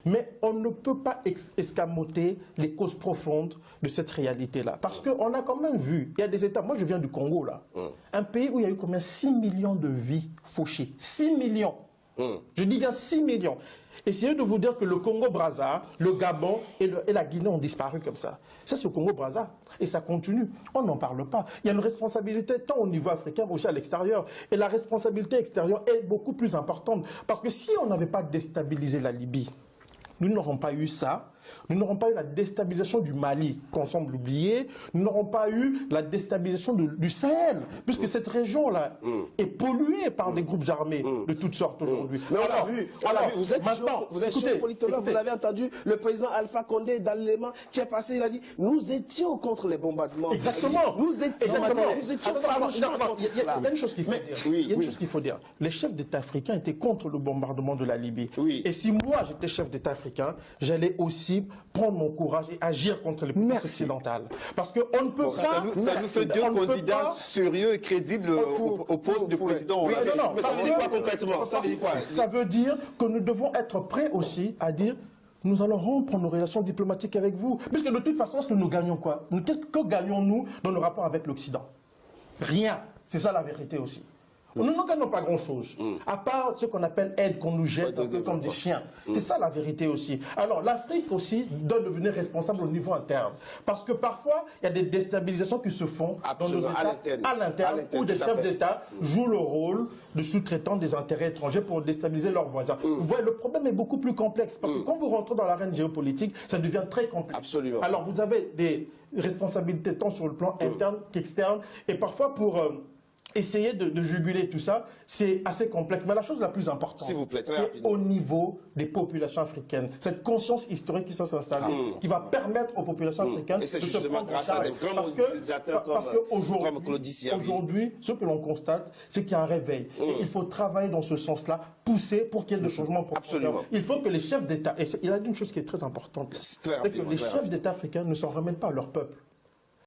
Mais on ne peut pas escamoter les causes profondes de cette réalité-là. Parce qu'on a quand même vu, il y a des États, moi je viens du Congo là, un pays où il y a eu combien 6 millions de vies fauchées. 6 millions. Je dis bien 6 millions. Essayez de vous dire que le Congo-Brazza, le Gabon et la Guinée ont disparu comme ça. Ça c'est au Congo-Brazza. Et ça continue. On n'en parle pas. Il y a une responsabilité tant au niveau africain mais aussi à l'extérieur. Et la responsabilité extérieure est beaucoup plus importante. Parce que si on n'avait pas déstabilisé la Libye, nous n'aurons pas eu ça. Nous n'aurons pas eu la déstabilisation du Mali, qu'on semble oublier. Nous n'aurons pas eu la déstabilisation du Sahel, puisque cette région-là est polluée par des groupes armés de toutes sortes aujourd'hui. Mais on l'a vu, vous êtes politologue, vous avez entendu le président Alpha Condé dans l'élément qui est passé, il a dit « Nous étions contre les bombardements. » Exactement. Nous étions farouchement contre cela. Il y a une chose qu'il faut dire. Il y a une chose qu'il faut dire. Les chefs d'État africains étaient contre le bombardement de la Libye. Et si moi, j'étais chef d'État africain, j'allais aussi prendre mon courage et agir contre les puissances occidentales. Parce qu'on ne peut pas... Ça nous fait deux candidats sérieux et crédibles au poste de président. Mais ça veut dire quoi concrètement? Ça veut dire que nous devons être prêts aussi à dire nous allons rompre nos relations diplomatiques avec vous. Puisque de toute façon, nous gagnons quoi? Que gagnons-nous dans nos rapports avec l'Occident? Rien. C'est ça la vérité aussi. Nous ne gagnons pas grand-chose, à part ce qu'on appelle aide qu'on nous jette un peu comme des chiens. C'est ça la vérité aussi. Alors l'Afrique aussi doit devenir responsable au niveau interne. Parce que parfois, il y a des déstabilisations qui se font dans nos États à l'interne, où des chefs d'État jouent le rôle de sous-traitants des intérêts étrangers pour déstabiliser leurs voisins. Vous voyez, le problème est beaucoup plus complexe. Parce que quand vous rentrez dans l'arène géopolitique, ça devient très complexe. Absolument. Alors vous avez des responsabilités tant sur le plan interne qu'externe. Et parfois pour... essayer de juguler tout ça, c'est assez complexe. Mais la chose la plus importante, c'est au niveau des populations africaines. Cette conscience historique qui s'installe, qui va permettre aux populations africaines de se prendre en charge. Parce qu'aujourd'hui, ce que l'on constate, c'est qu'il y a un réveil. Et il faut travailler dans ce sens-là, pousser pour qu'il y ait des changements profondeurs. Il faut que les chefs d'État, et il y a une chose qui est très importante, c'est que les chefs d'État africains ne s'en remettent pas à leur peuple.